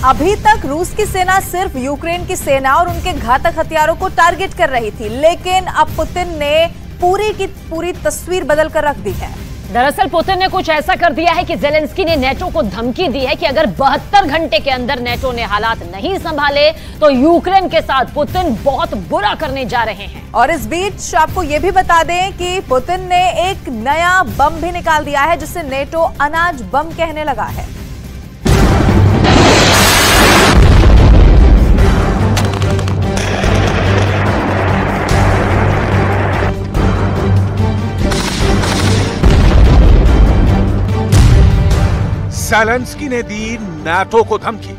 अभी तक रूस की सेना सिर्फ यूक्रेन की सेना और उनके घातक हथियारों को टारगेट कर रही थी, लेकिन अब पुतिन ने पूरी की पूरी तस्वीर बदल कर रख दी है। दरअसल पुतिन ने कुछ ऐसा कर दिया है कि ज़ेलेंस्की ने नेटो को धमकी दी है कि अगर 72 घंटे के अंदर नेटो ने हालात नहीं संभाले तो यूक्रेन के साथ पुतिन बहुत बुरा करने जा रहे हैं। और इस बीच आपको यह भी बता दें कि पुतिन ने एक नया बम भी निकाल दिया है, जिसे नेटो अनाज बम कहने लगा है। ज़ेलेंस्की ने दी नाटो को धमकी।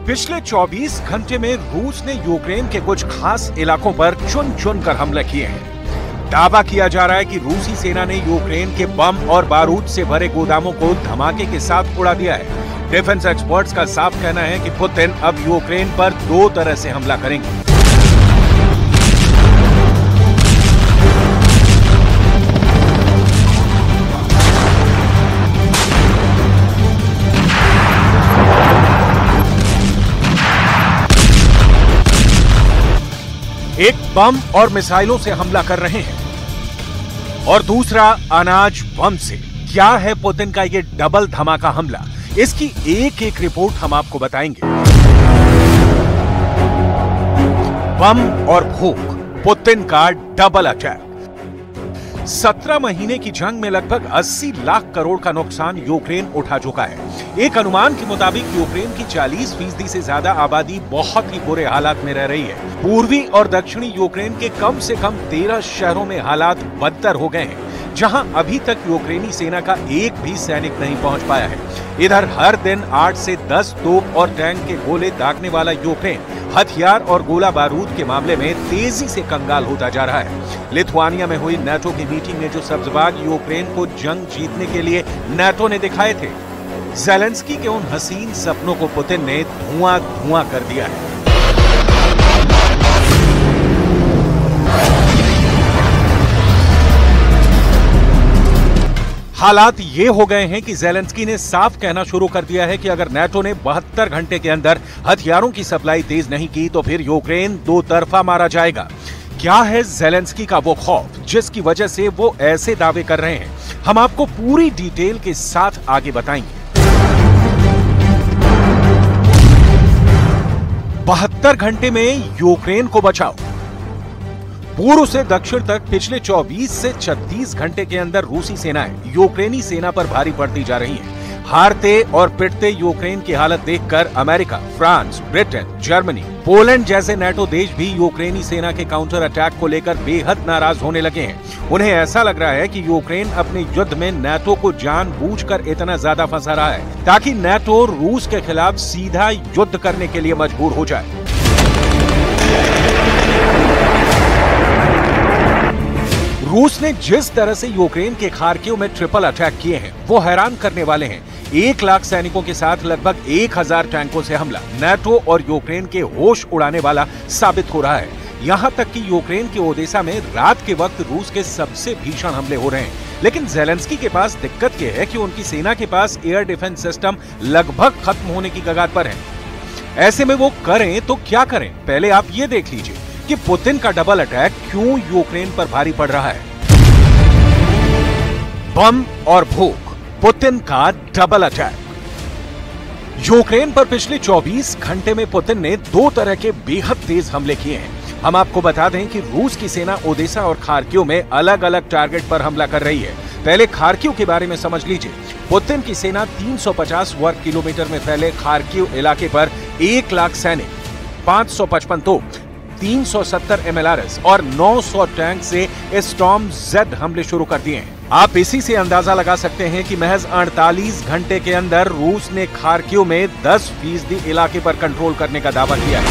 पिछले 24 घंटे में रूस ने यूक्रेन के कुछ खास इलाकों पर चुन चुन कर हमले किए हैं। दावा किया जा रहा है कि रूसी सेना ने यूक्रेन के बम और बारूद से भरे गोदामों को धमाके के साथ उड़ा दिया है। डिफेंस एक्सपर्ट्स का साफ कहना है कि पुतिन अब यूक्रेन पर दो तरह से हमला करेंगे। एक बम और मिसाइलों से हमला कर रहे हैं और दूसरा अनाज बम से। क्या है पुतिन का ये डबल धमाका हमला? इसकी एक एक रिपोर्ट हम आपको बताएंगे। बम और भूख, पुतिन का डबल अटैक। 17 महीने की जंग में लगभग 80 लाख करोड़ का नुकसान यूक्रेन उठा चुका है। एक अनुमान के मुताबिक यूक्रेन की 40% से ज्यादा आबादी बहुत ही बुरे हालात में रह रही है। पूर्वी और दक्षिणी यूक्रेन के कम से कम 13 शहरों में हालात बदतर हो गए हैं, जहां अभी तक यूक्रेनी सेना का एक भी सैनिक नहीं पहुंच पाया है। इधर हर दिन 8 से 10 तोप और टैंक के गोले दागने वाला यूक्रेन हथियार और गोला बारूद के मामले में तेजी से कंगाल होता जा रहा है। लिथुआनिया में हुई नाटो की मीटिंग में जो सब्जबाग यूक्रेन को जंग जीतने के लिए नाटो ने दिखाए थे, ज़ेलेंस्की के उन हसीन सपनों को पुतिन ने धुआं धुआं कर दिया है। हालात ये हो गए हैं कि ज़ेलेंस्की ने साफ कहना शुरू कर दिया है कि अगर नाटो ने 72 घंटे के अंदर हथियारों की सप्लाई तेज नहीं की तो फिर यूक्रेन दो तरफा मारा जाएगा। क्या है ज़ेलेंस्की का वो खौफ जिसकी वजह से वो ऐसे दावे कर रहे हैं? हम आपको पूरी डिटेल के साथ आगे बताएंगे। 72 घंटे में यूक्रेन को बचाओ। पूर्व से दक्षिण तक पिछले 24 से 36 घंटे के अंदर रूसी सेनाएं यूक्रेनी सेना पर भारी पड़ती जा रही हैं। हारते और पिटते यूक्रेन की हालत देखकर America, France, Britain, Germany, Poland जैसे नाटो देश भी यूक्रेनी सेना के काउंटर अटैक को लेकर बेहद नाराज होने लगे हैं। उन्हें ऐसा लग रहा है कि यूक्रेन अपने युद्ध में नाटो को जानबूझकर इतना ज्यादा फंसा रहा है ताकि नाटो रूस के खिलाफ सीधा युद्ध करने के लिए मजबूर हो जाए। रूस ने जिस तरह से यूक्रेन के खार्किव में ट्रिपल अटैक किए हैं वो हैरान करने वाले हैं। 1 लाख सैनिकों के साथ लगभग 1000 टैंकों से हमला नाटो और यूक्रेन के होश उड़ाने वाला साबित हो रहा है। यहां तक कि यूक्रेन के ओडेसा में रात के वक्त रूस के सबसे भीषण हमले हो रहे हैं। लेकिन ज़ेलेंस्की के पास दिक्कत यह है कि उनकी सेना के पास एयर डिफेंस सिस्टम लगभग खत्म होने की कगार पर है। ऐसे में वो करें तो क्या करें? पहले आप ये देख लीजिए कि पुतिन का डबल अटैक क्यों यूक्रेन पर भारी पड़ रहा है। बम और भूख, पुतिन का डबल अटैक। यूक्रेन पर पिछले 24 घंटे में पुतिन ने 2 तरह के बेहद तेज हमले किए हैं। हम आपको बता दें कि रूस की सेना ओडेसा और खार्किव में अलग अलग टारगेट पर हमला कर रही है। पहले खार्किव के बारे में समझ लीजिए। पुतिन की सेना 350 वर्ग किलोमीटर में फैले खार्किव इलाके पर 1 लाख सैनिक, 555 तोप, 370 MLRS और 900 टैंक से स्टॉर्म जेड हमले शुरू कर दिए हैं। आप इसी से अंदाजा लगा सकते हैं कि महज 48 घंटे के अंदर रूस ने खार्किव में 10% इलाके पर कंट्रोल करने का दावा किया है।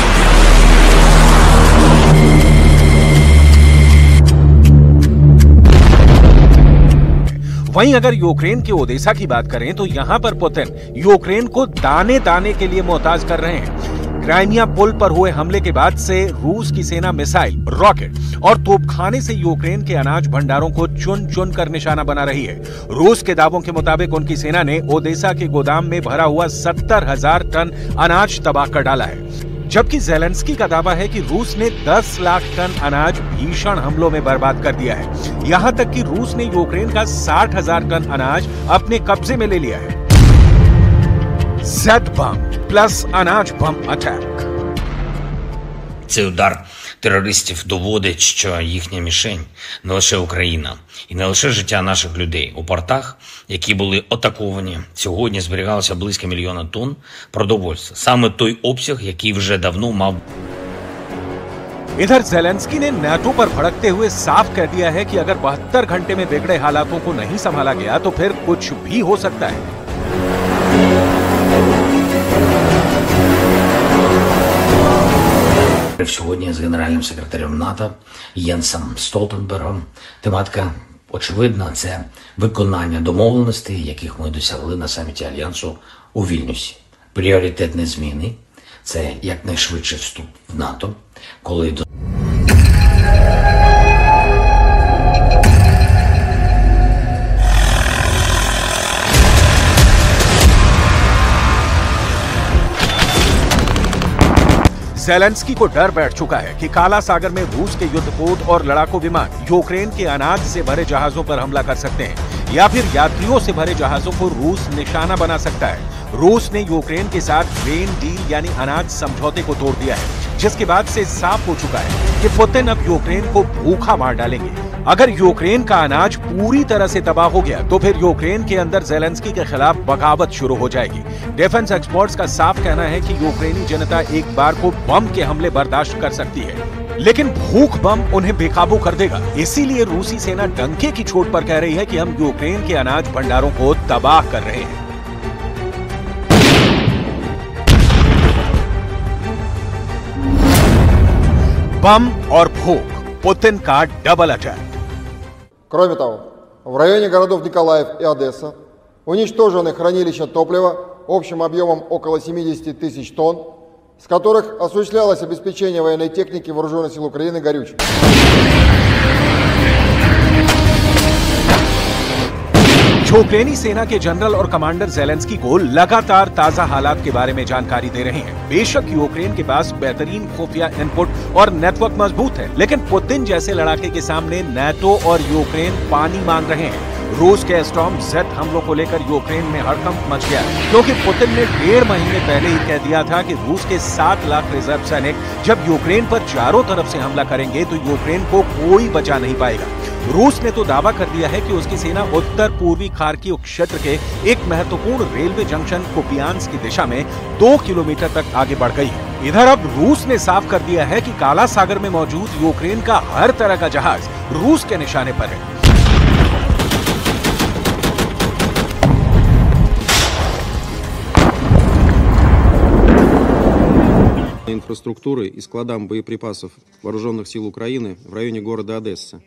वहीं अगर यूक्रेन के ओडेसा की बात करें तो यहां पर पुतिन यूक्रेन को दाने दाने के लिए मोहताज कर रहे हैं। क्राइमिया पुल पर हुए हमले के बाद से रूस की सेना मिसाइल, रॉकेट और तोपखाने से यूक्रेन के अनाज भंडारों को चुन चुन कर निशाना बना रही है। रूस के दावों के मुताबिक उनकी सेना ने ओदेसा के गोदाम में भरा हुआ 70,000 टन अनाज तबाह कर डाला है, जबकि ज़ेलेंस्की का दावा है कि रूस ने 10 लाख टन अनाज भीषण हमलों में बर्बाद कर दिया है। यहां तक कि रूस ने यूक्रेन का 60,000 टन अनाज अपने कब्जे में ले लिया है। Z bomb plus अनाज बम अटैक। Цей удар терористів доводить, що їхня мішень не лише Україна і не лише життя наших людей. У портах, які були атаковані, сьогодні зберігалося близько 1 мільйона тонн продовольства. Саме той обсяг, який вже давно мав. इधर ज़ेलेंस्की ने नाटो पर भड़कते हुए साफ कह दिया है कि अगर 72 घंटे में बिगड़े हालातों को नहीं संभाला गया तो फिर कुछ भी हो सकता है। Сьогодні з генеральним секретарем НАТО Єнсом Столтенбергом. Тематика очевидна – це виконання домовленостей, яких ми досягли на саміті Альянсу у Вільнюсі. Пріоритетні зміни – це якнайшвидший вступ в НАТО, коли до ज़ेलेंस्की को डर बैठ चुका है कि काला सागर में रूस के युद्धपोत और लड़ाकू विमान यूक्रेन के अनाज से भरे जहाजों पर हमला कर सकते हैं या फिर यात्रियों से भरे जहाजों को रूस निशाना बना सकता है। रूस ने यूक्रेन के साथ ग्रेन डील यानी अनाज समझौते को तोड़ दिया है, जिसके बाद से साफ हो चुका है कि पुतिन अब यूक्रेन को भूखा मार डालेंगे। अगर यूक्रेन का अनाज पूरी तरह से तबाह हो गया तो फिर यूक्रेन के अंदर ज़ेलेंस्की के खिलाफ बगावत शुरू हो जाएगी। डिफेंस एक्सपर्ट्स का साफ कहना है कि यूक्रेनी जनता एक बार को बम के हमले बर्दाश्त कर सकती है, लेकिन भूख बम उन्हें बेकाबू कर देगा। इसीलिए रूसी सेना डंके की चोट पर कह रही है कि हम यूक्रेन के अनाज भंडारों को तबाह कर रहे हैं। बम और भूख, पुतिन का डबल अटैक। Кроме того, в районе городов Николаев и Одесса уничтожены хранилища топлива общим объемом около 70 тысяч тонн, с которых осуществлялось обеспечение военной техники вооруженных сил Украины горючим. यूक्रेनी सेना के जनरल और कमांडर ज़ेलेंस्की को लगातार ताजा हालात के बारे में जानकारी दे रहे हैं। बेशक यूक्रेन के पास बेहतरीन खुफिया इनपुट और नेटवर्क मजबूत है, लेकिन पुतिन जैसे लड़ाके के सामने नाटो और यूक्रेन पानी मांग रहे हैं। रूस के स्टॉर्म जेट हमलों को लेकर यूक्रेन में हड़कंप मच गया, क्योंकि पुतिन ने 1.5 महीने पहले ही कह दिया था कि रूस के 7 लाख रिजर्व सैनिक जब यूक्रेन पर चारों तरफ से हमला करेंगे तो यूक्रेन को कोई बचा नहीं पाएगा। रूस ने तो दावा कर दिया है कि उसकी सेना उत्तर पूर्वी खार्किव क्षेत्र के एक महत्वपूर्ण रेलवे जंक्शन कुपियांस्क की दिशा में 2 किलोमीटर तक आगे बढ़ गई है। इधर अब रूस ने साफ कर दिया है कि काला सागर में मौजूद यूक्रेन का हर तरह का जहाज रूस के निशाने पर है। инфраструктуры и складам боеприпасов вооруженных сил Украины в районе города Одесса.